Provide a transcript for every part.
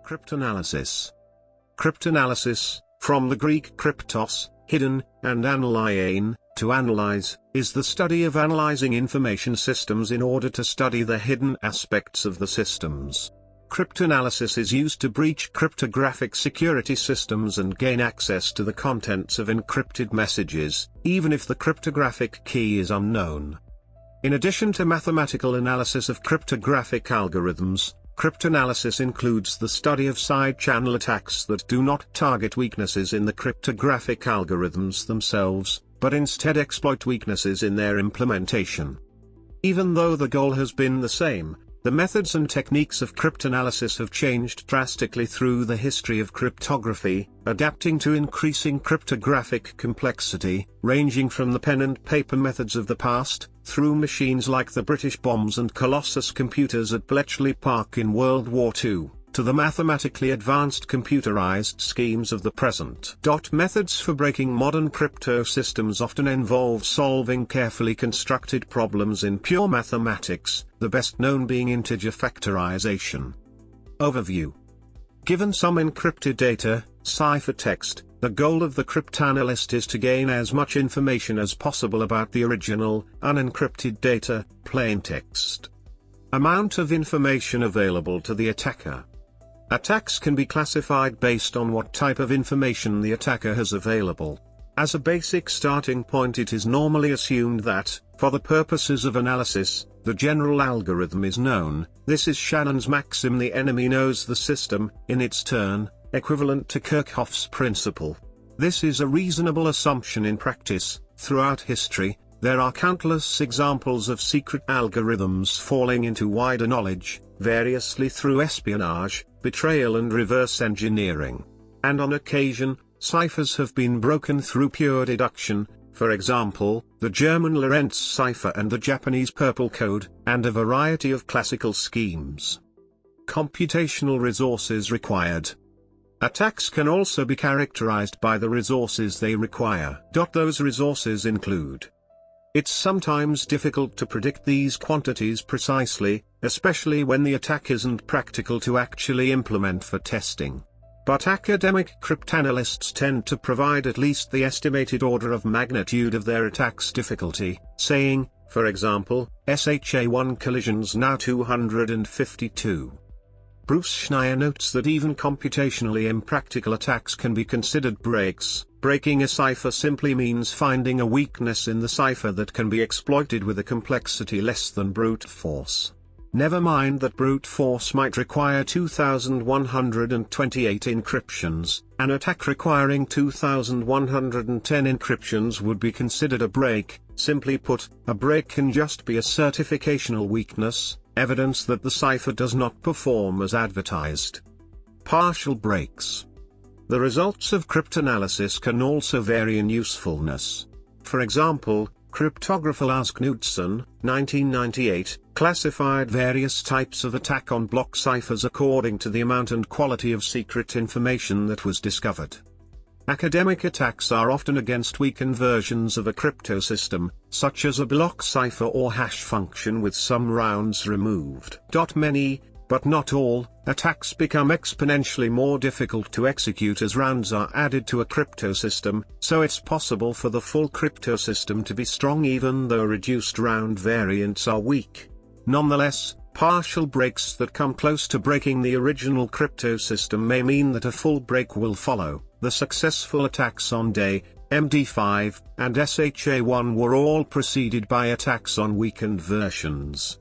Cryptanalysis. Cryptanalysis, from the Greek kryptós, hidden, and analýein, to analyze, is the study of analyzing information systems in order to study the hidden aspects of the systems. Cryptanalysis is used to breach cryptographic security systems and gain access to the contents of encrypted messages, even if the cryptographic key is unknown. In addition to mathematical analysis of cryptographic algorithms, cryptanalysis includes the study of side-channel attacks that do not target weaknesses in the cryptographic algorithms themselves, but instead exploit weaknesses in their implementation. Even though the goal has been the same, the methods and techniques of cryptanalysis have changed drastically through the history of cryptography, adapting to increasing cryptographic complexity, ranging from the pen and paper methods of the past, through machines like the British bombs and Colossus computers at Bletchley Park in World War II, to the mathematically advanced computerized schemes of the present. Methods for breaking modern crypto systems often involve solving carefully constructed problems in pure mathematics, the best known being integer factorization. Overview. Given some encrypted data, ciphertext, the goal of the cryptanalyst is to gain as much information as possible about the original, unencrypted data, plaintext. Amount of information available to the attacker. Attacks can be classified based on what type of information the attacker has available. As a basic starting point, it is normally assumed that, for the purposes of analysis, the general algorithm is known. This is Shannon's maxim: the enemy knows the system, in its turn, equivalent to Kirchhoff's principle. This is a reasonable assumption in practice. Throughout history, there are countless examples of secret algorithms falling into wider knowledge, variously through espionage, betrayal and reverse engineering. And on occasion, ciphers have been broken through pure deduction, for example, the German Lorentz cipher and the Japanese Purple Code, and a variety of classical schemes. Computational resources required. Attacks can also be characterized by the resources they require. Those resources include. It's sometimes difficult to predict these quantities precisely, especially when the attack isn't practical to actually implement for testing. But academic cryptanalysts tend to provide at least the estimated order of magnitude of their attack's difficulty, saying, for example, SHA-1 collisions now 252. Bruce Schneier notes that even computationally impractical attacks can be considered breaks. Breaking a cipher simply means finding a weakness in the cipher that can be exploited with a complexity less than brute force. Never mind that brute force might require 2,128 encryptions. An attack requiring 2,110 encryptions would be considered a break. Simply put, a break can just be a certificational weakness, evidence that the cipher does not perform as advertised. Partial breaks. The results of cryptanalysis can also vary in usefulness. For example, cryptographer Lars Knudsen, 1998, classified various types of attack on block ciphers according to the amount and quality of secret information that was discovered. Academic attacks are often against weakened versions of a crypto system, such as a block cipher or hash function with some rounds removed. Many, but not all, attacks become exponentially more difficult to execute as rounds are added to a crypto system, so it's possible for the full crypto system to be strong even though reduced round variants are weak. Nonetheless, partial breaks that come close to breaking the original crypto system may mean that a full break will follow. The successful attacks on DAY, MD5, and SHA-1 were all preceded by attacks on weakened versions.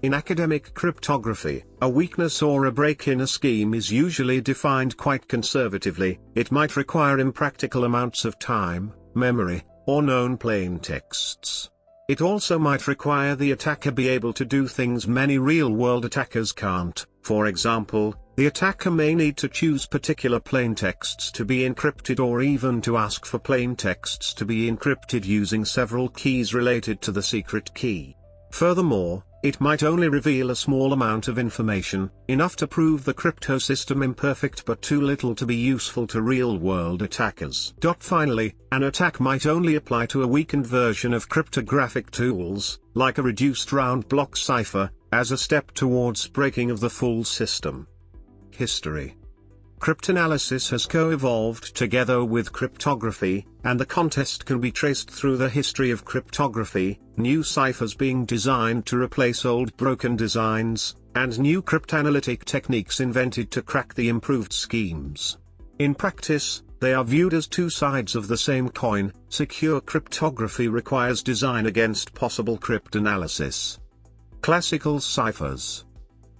In academic cryptography, a weakness or a break in a scheme is usually defined quite conservatively. It might require impractical amounts of time, memory, or known plaintexts. It also might require the attacker be able to do things many real-world attackers can't. For example, the attacker may need to choose particular plaintexts to be encrypted or even to ask for plaintexts to be encrypted using several keys related to the secret key. Furthermore, it might only reveal a small amount of information, enough to prove the crypto system imperfect but too little to be useful to real-world attackers. Finally, an attack might only apply to a weakened version of cryptographic tools, like a reduced round block cipher, as a step towards breaking of the full system. history. Cryptanalysis has co-evolved together with cryptography, and the contest can be traced through the history of cryptography, new ciphers being designed to replace old broken designs, and new cryptanalytic techniques invented to crack the improved schemes. In practice, they are viewed as two sides of the same coin. Secure cryptography requires design against possible cryptanalysis. Classical ciphers.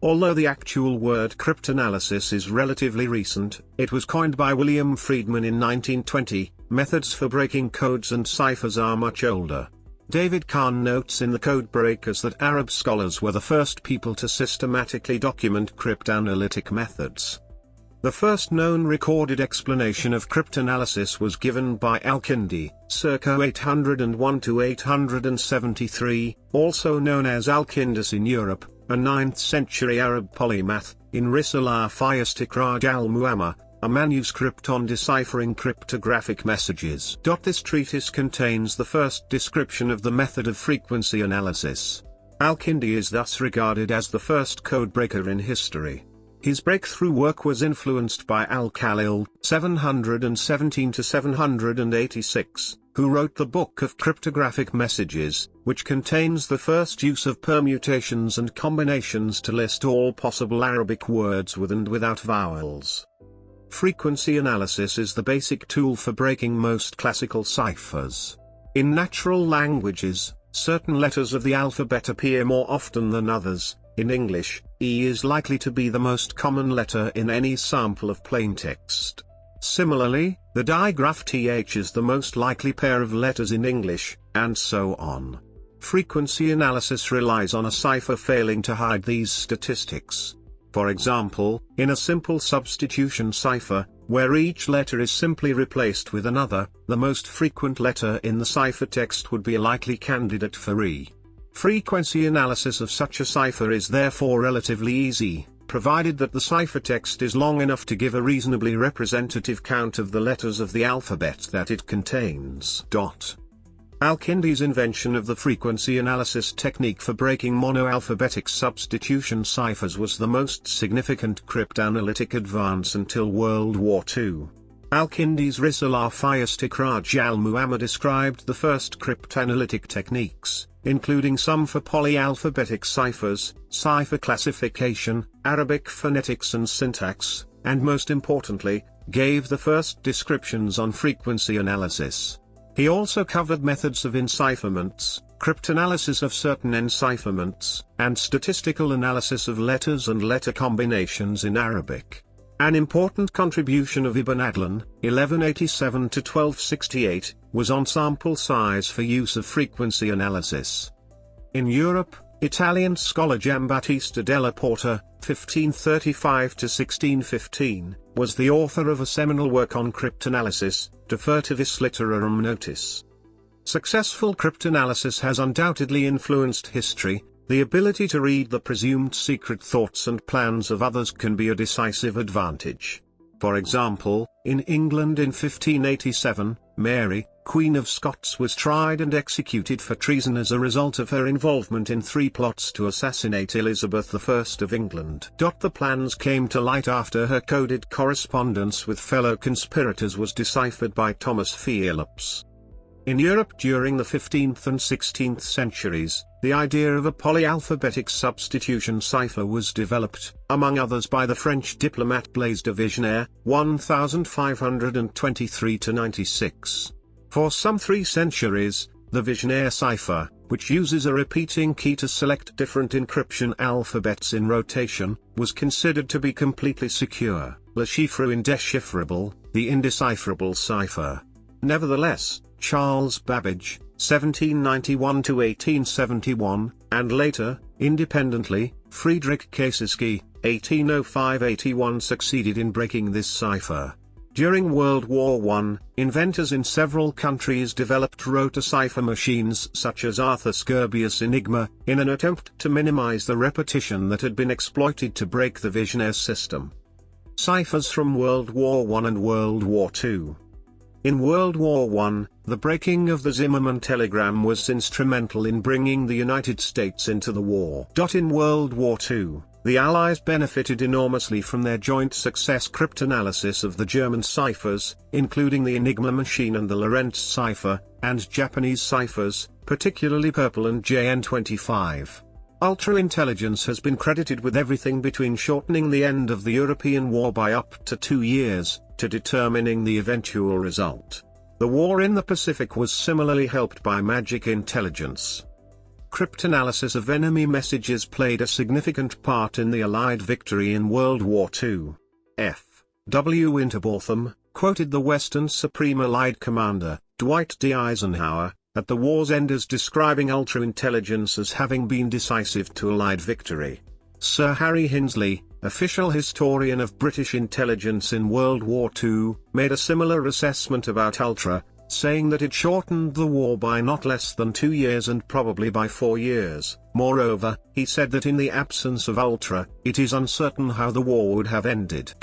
Although the actual word cryptanalysis is relatively recent, it was coined by William Friedman in 1920, methods for breaking codes and ciphers are much older. David Kahn notes in The Code Breakers that Arab scholars were the first people to systematically document cryptanalytic methods. The first known recorded explanation of cryptanalysis was given by Al-Kindi, circa 801 to 873, also known as Al-Kindis in Europe, a 9th-century Arab polymath, in Risalah fi Istikhraj al-Muamma, a manuscript on deciphering cryptographic messages. This treatise contains the first description of the method of frequency analysis. Al-Kindi is thus regarded as the first codebreaker in history. His breakthrough work was influenced by Al-Khalil, 717 to 786, who wrote the Book of Cryptographic Messages, which contains the first use of permutations and combinations to list all possible Arabic words with and without vowels. Frequency analysis is the basic tool for breaking most classical ciphers. In natural languages, certain letters of the alphabet appear more often than others. In English, E is likely to be the most common letter in any sample of plaintext. Similarly, the digraph TH is the most likely pair of letters in English, and so on. Frequency analysis relies on a cipher failing to hide these statistics. For example, in a simple substitution cipher, where each letter is simply replaced with another, the most frequent letter in the ciphertext would be a likely candidate for E. Frequency analysis of such a cipher is therefore relatively easy, provided that the ciphertext is long enough to give a reasonably representative count of the letters of the alphabet that it contains. Al-Kindi's invention of the frequency analysis technique for breaking monoalphabetic substitution ciphers was the most significant cryptanalytic advance until World War II. Al-Kindi's Risalah fi Istikhraj al-Muamma described the first cryptanalytic techniques, including some for polyalphabetic ciphers, cipher classification, Arabic phonetics and syntax, and most importantly, gave the first descriptions on frequency analysis. He also covered methods of encipherments, cryptanalysis of certain encipherments, and statistical analysis of letters and letter combinations in Arabic. An important contribution of Ibn Adlan, 1187 to 1268, was on sample size for use of frequency analysis. In Europe, Italian scholar Giambattista della Porta, 1535 to 1615, was the author of a seminal work on cryptanalysis. Defer to this literarum notice. Successful cryptanalysis has undoubtedly influenced history. The ability to read the presumed secret thoughts and plans of others can be a decisive advantage. For example, in England in 1587, Mary, Queen of Scots, was tried and executed for treason as a result of her involvement in 3 plots to assassinate Elizabeth I of England. The plans came to light after her coded correspondence with fellow conspirators was deciphered by Thomas Phillips. In Europe during the 15th and 16th centuries, the idea of a polyalphabetic substitution cipher was developed, among others by the French diplomat Blaise de Vigenère, 1523–96. For some 3 centuries, the Vigenère cipher, which uses a repeating key to select different encryption alphabets in rotation, was considered to be completely secure, le chiffre indéchiffrable, the indecipherable cipher. Nevertheless, Charles Babbage, 1791–1871, and later, independently, Friedrich Kasiski, 1805–81 succeeded in breaking this cipher. During World War I, inventors in several countries developed rotor cipher machines such as Arthur Skerbius' Enigma, in an attempt to minimize the repetition that had been exploited to break the Vigenère system. Ciphers from World War I and World War II. In World War I, the breaking of the Zimmermann telegram was instrumental in bringing the United States into the war. In World War II, The Allies benefited enormously from their joint success cryptanalysis of the German ciphers, including the Enigma machine and the Lorentz cipher, and Japanese ciphers, particularly Purple and JN25. Ultra-intelligence has been credited with everything between shortening the end of the European War by up to 2 years, to determining the eventual result. The war in the Pacific was similarly helped by magic intelligence. Cryptanalysis of enemy messages played a significant part in the Allied victory in World War II. F. W. Winterbotham quoted the Western Supreme Allied Commander, Dwight D. Eisenhower, at the war's end as describing ultra-intelligence as having been decisive to Allied victory. Sir Harry Hinsley, official historian of British intelligence in World War II, made a similar assessment about ultra, saying that it shortened the war by not less than 2 years and probably by 4 years. Moreover, he said that in the absence of ultra, it is uncertain how the war would have ended.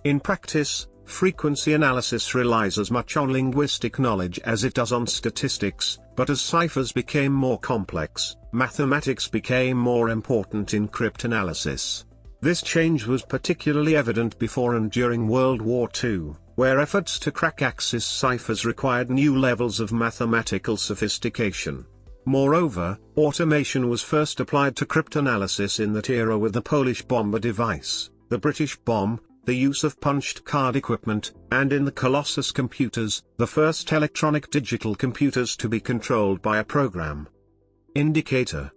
In practice, frequency analysis relies as much on linguistic knowledge as it does on statistics, but as ciphers became more complex, mathematics became more important in cryptanalysis. This change was particularly evident before and during World War II, where efforts to crack Axis ciphers required new levels of mathematical sophistication. Moreover, automation was first applied to cryptanalysis in that era with the Polish bomber device, the British bomb, the use of punched card equipment, and in the Colossus computers, the first electronic digital computers to be controlled by a program. Indicator.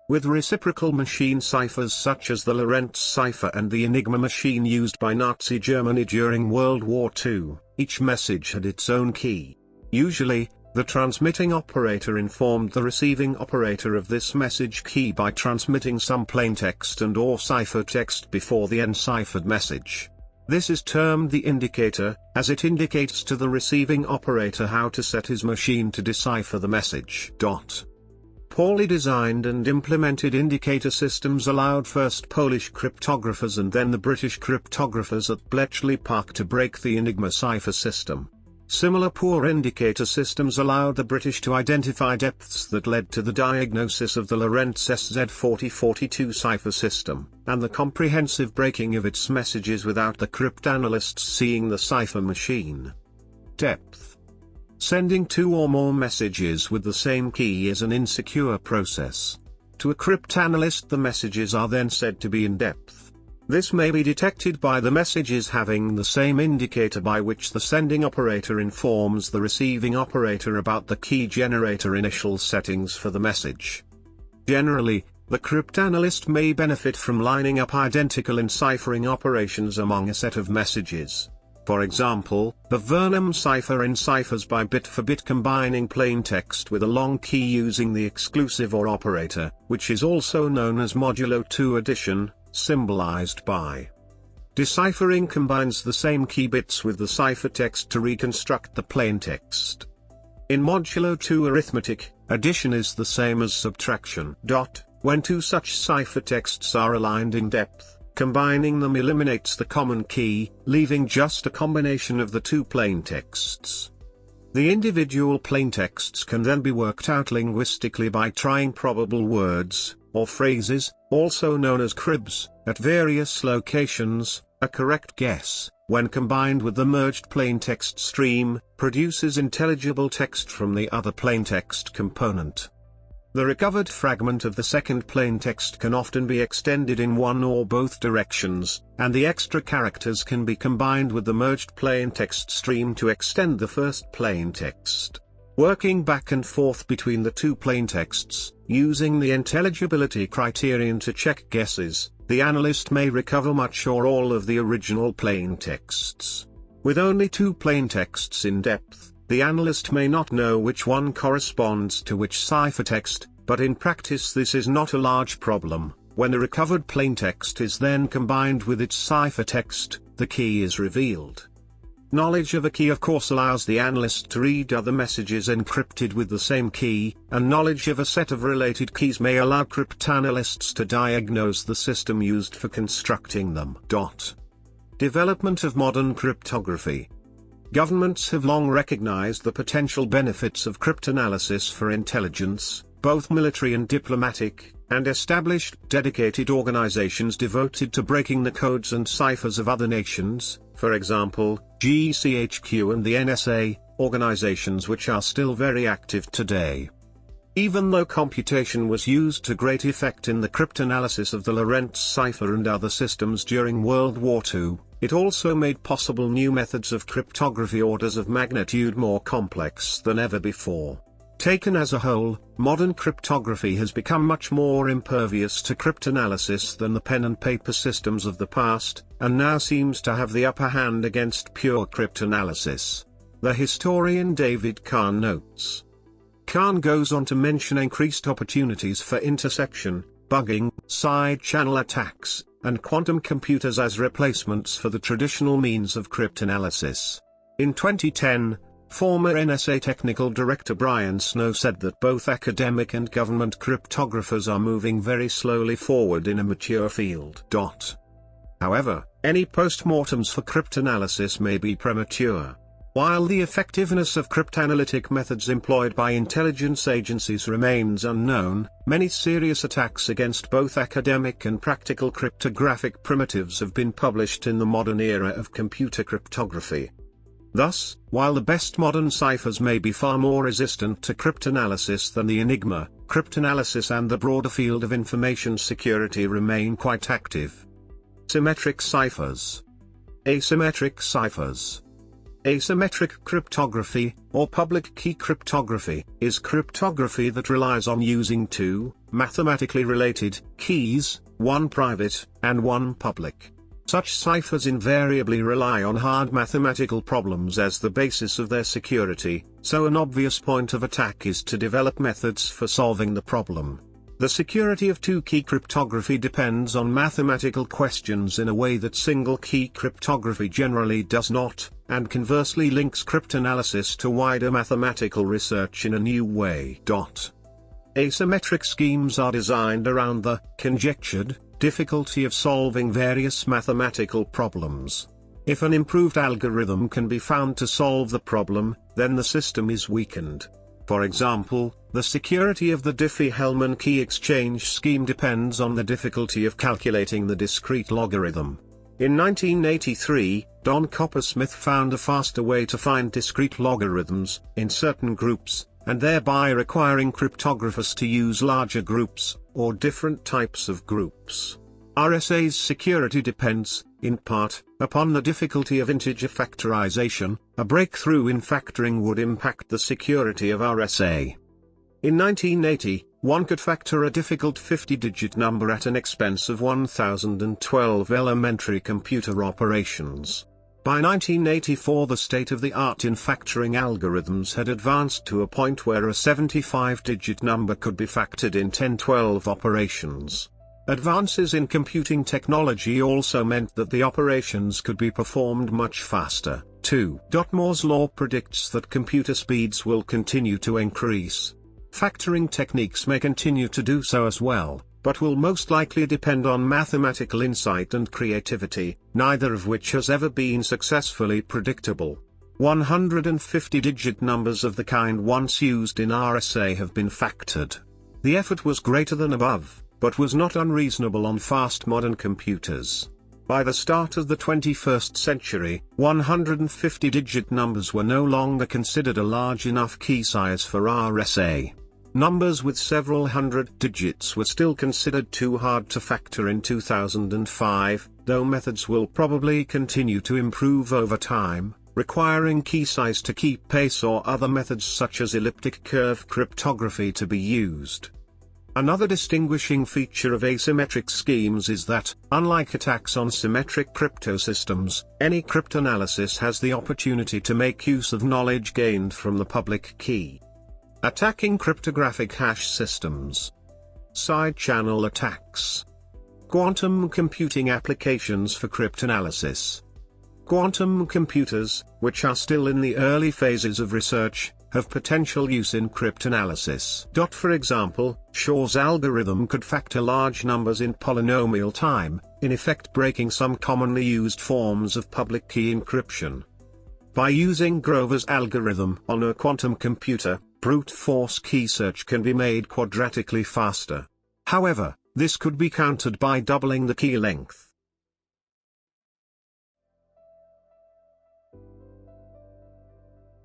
With reciprocal machine ciphers such as the Lorentz cipher and the Enigma machine used by Nazi Germany during World War II, each message had its own key. Usually, the transmitting operator informed the receiving operator of this message key by transmitting some plaintext and/or ciphertext before the enciphered message. This is termed the indicator, as it indicates to the receiving operator how to set his machine to decipher the message. Poorly designed and implemented indicator systems allowed first Polish cryptographers and then the British cryptographers at Bletchley Park to break the Enigma cipher system. Similar poor indicator systems allowed the British to identify depths that led to the diagnosis of the Lorentz SZ4042 cipher system, and the comprehensive breaking of its messages without the cryptanalysts seeing the cipher machine. Depth. Sending 2 or more messages with the same key is an insecure process. To a cryptanalyst, the messages are then said to be in depth. This may be detected by the messages having the same indicator by which the sending operator informs the receiving operator about the key generator initial settings for the message. Generally, the cryptanalyst may benefit from lining up identical enciphering operations among a set of messages. For example, the Vernam cipher enciphers by bit-for-bit combining plaintext with a long key using the exclusive OR operator, which is also known as modulo 2 addition, symbolized by. Deciphering combines the same key bits with the ciphertext to reconstruct the plaintext. In modulo 2 arithmetic, addition is the same as subtraction. When 2 such ciphertexts are aligned in depth, combining them eliminates the common key, leaving just a combination of the 2 plaintexts. The individual plaintexts can then be worked out linguistically by trying probable words, or phrases, also known as cribs, at various locations. A correct guess, when combined with the merged plaintext stream, produces intelligible text from the other plaintext component. The recovered fragment of the second plaintext can often be extended in one or both directions, and the extra characters can be combined with the merged plaintext stream to extend the first plaintext. Working back and forth between the 2 plaintexts, using the intelligibility criterion to check guesses, the analyst may recover much or all of the original plaintexts. With only 2 plaintexts in depth, the analyst may not know which one corresponds to which ciphertext, but in practice this is not a large problem. When the recovered plaintext is then combined with its ciphertext, the key is revealed. Knowledge of a key of course allows the analyst to read other messages encrypted with the same key, and knowledge of a set of related keys may allow cryptanalysts to diagnose the system used for constructing them. Development of modern cryptography. Governments have long recognized the potential benefits of cryptanalysis for intelligence, both military and diplomatic, and established dedicated organizations devoted to breaking the codes and ciphers of other nations, for example, GCHQ and the NSA, organizations which are still very active today. Even though computation was used to great effect in the cryptanalysis of the Lorentz cipher and other systems during World War II, it also made possible new methods of cryptography orders of magnitude more complex than ever before. Taken as a whole, modern cryptography has become much more impervious to cryptanalysis than the pen and paper systems of the past, and now seems to have the upper hand against pure cryptanalysis. The historian David Kahn notes. Kahn goes on to mention increased opportunities for interception, bugging, side-channel attacks, and quantum computers as replacements for the traditional means of cryptanalysis. In 2010, former NSA Technical Director Brian Snow said that both academic and government cryptographers are moving very slowly forward in a mature field. However, any postmortems for cryptanalysis may be premature. While the effectiveness of cryptanalytic methods employed by intelligence agencies remains unknown, many serious attacks against both academic and practical cryptographic primitives have been published in the modern era of computer cryptography. Thus, while the best modern ciphers may be far more resistant to cryptanalysis than the Enigma, cryptanalysis and the broader field of information security remain quite active. Symmetric ciphers. Asymmetric ciphers. Asymmetric cryptography, or public key cryptography, is cryptography that relies on using two, mathematically related, keys, one private, and one public. Such ciphers invariably rely on hard mathematical problems as the basis of their security, so an obvious point of attack is to develop methods for solving the problem. The security of two-key cryptography depends on mathematical questions in a way that single-key cryptography generally does not, and conversely links cryptanalysis to wider mathematical research in a new way. Asymmetric schemes are designed around the conjectured difficulty of solving various mathematical problems. If an improved algorithm can be found to solve the problem, then the system is weakened. For example, the security of the Diffie-Hellman key exchange scheme depends on the difficulty of calculating the discrete logarithm. In 1983, Don Coppersmith found a faster way to find discrete logarithms in certain groups, and thereby requiring cryptographers to use larger groups, or different types of groups. RSA's security depends, in part, upon the difficulty of integer factorization. A breakthrough in factoring would impact the security of RSA. In 1980, one could factor a difficult 50-digit number at an expense of 1,012 elementary computer operations. By 1984, the state-of-the-art in factoring algorithms had advanced to a point where a 75-digit number could be factored in 1012 operations. Advances in computing technology also meant that the operations could be performed much faster, too. Moore's law predicts that computer speeds will continue to increase. Factoring techniques may continue to do so as well, but will most likely depend on mathematical insight and creativity, neither of which has ever been successfully predictable. 150-digit numbers of the kind once used in RSA have been factored. The effort was greater than above, but was not unreasonable on fast modern computers. By the start of the 21st century, 150-digit numbers were no longer considered a large enough key size for RSA. Numbers with several hundred digits were still considered too hard to factor in 2005, though methods will probably continue to improve over time, requiring key size to keep pace or other methods such as elliptic curve cryptography to be used. Another distinguishing feature of asymmetric schemes is that, unlike attacks on symmetric cryptosystems, any cryptanalysis has the opportunity to make use of knowledge gained from the public key. Attacking cryptographic hash systems. Side-channel attacks. Quantum computing applications for cryptanalysis. Quantum computers, which are still in the early phases of research, have potential use in cryptanalysis. For example, Shor's algorithm could factor large numbers in polynomial time, in effect breaking some commonly used forms of public key encryption. By using Grover's algorithm on a quantum computer, brute force key search can be made quadratically faster. However, this could be countered by doubling the key length.